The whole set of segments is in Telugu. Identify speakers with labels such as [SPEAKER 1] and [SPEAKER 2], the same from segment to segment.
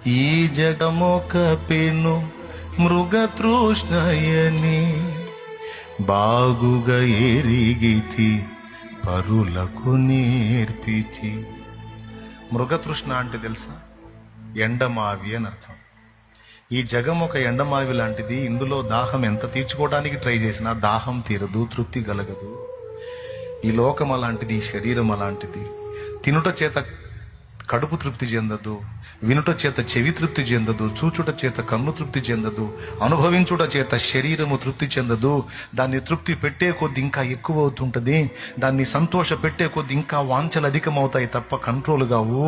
[SPEAKER 1] ఈ జగమొక పెను మృగతృష్ణయని బాగుగా ఎరిగితి పరులకు నేర్పితి. మృగతృష్ణ అంటే తెలుసా? ఎండమావి అని అర్థం. ఈ జగం ఒక ఎండమావి లాంటిది. ఇందులో దాహం ఎంత తీర్చుకోవడానికి ట్రై చేసినా దాహం తీరదు, తృప్తి కలగదు. ఈ లోకం అలాంటిది, ఈ శరీరం అలాంటిది. తినుట చేత కడుపు తృప్తి చెందదు, వినుట చేత చెవి తృప్తి చెందదు, చూచుట చేత కన్ను తృప్తి చెందదు, అనుభవించుట చేత శరీరము తృప్తి చెందదు. దాన్ని తృప్తి పెట్టే కొద్ది ఇంకా ఎక్కువ అవుతుంటది. దాన్ని సంతోష పెట్టే కొద్ది ఇంకా వాంఛలు అధికమవుతాయి తప్ప కంట్రోల్ కావు.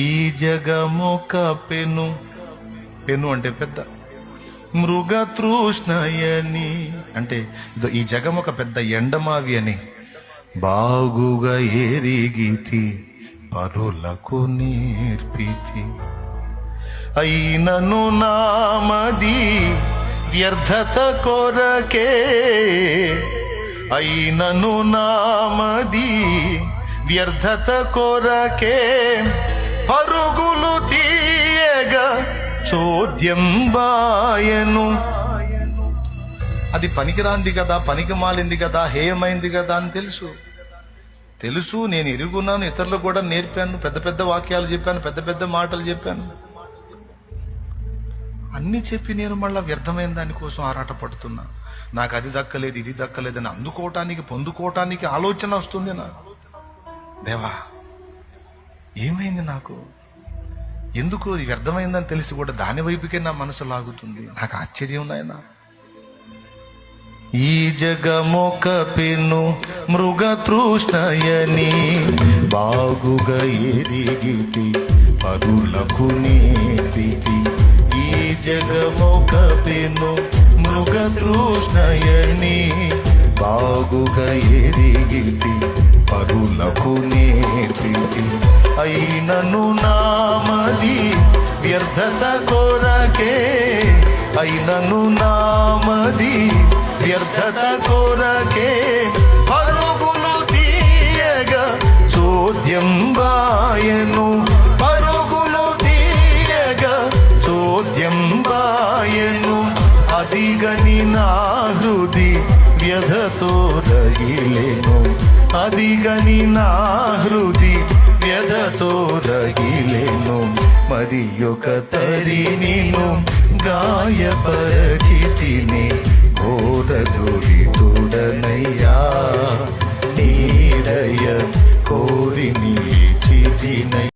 [SPEAKER 1] ఈ జగమొక పెను, పెను అంటే పెద్ద, మృగతృష్ణయని అంటే ఈ జగం ఒక పెద్ద ఎండమావి అని బాగుగా ఎరిగితి పరులకు నేర్పితి. అయినను నామది వ్యర్థత కొరకే, అయినను నామది వ్యర్థత కొరకే పరుగులు తీయగా చోద్యం బాయను. అది పనికిరాంది కదా, పనికి మాలింది కదా, హేయమైంది కదా అని తెలుసు. నేను ఎరుగున్నాను, ఇతరులకు కూడా నేర్పాను, పెద్ద పెద్ద వాక్యాలు చెప్పాను, పెద్ద పెద్ద మాటలు చెప్పాను. అన్ని చెప్పి నేను మళ్ళా వ్యర్థమైన దానికోసం ఆరాటపడుతున్నా. నాకు అది దక్కలేదు, ఇది దక్కలేదని అందుకోవటానికి, పొందుకోవటానికి ఆలోచన వస్తుంది నాకు. దేవా, ఏమైంది నాకు? ఎందుకు ఇది వ్యర్థమైందని తెలిసి కూడా దాని వైపుకే నా మనసు లాగుతుంది? నాకు ఆశ్చర్యం నాయనా. ఈ జగమొక పెను మృగతృష్ణయని బాగుగా ఎరిగితి పరులకు నేర్పితి. ఈ జగమొక పెను మృగతృష్ణయని బాగుగా ఎరిగితి పరులకు నేర్పితి. అయినను నామది వ్యర్థత కొరకే, అయినను నామది వ్యర్థత కొరకే పరుగులు తీయగా చోద్యం బాయను, పరుగులు తీయగా చోద్యం బాయను. అదిగని నా హృది వ్యధతో రగిలెను, అదిగని నా హృది వ్యధతో రగిలెను. మరి ఒక తరి నిను గాయపరచితిని ఘోర దురితుడనయ్యా. నీదయ కోరి నిలిచితినయ్యా.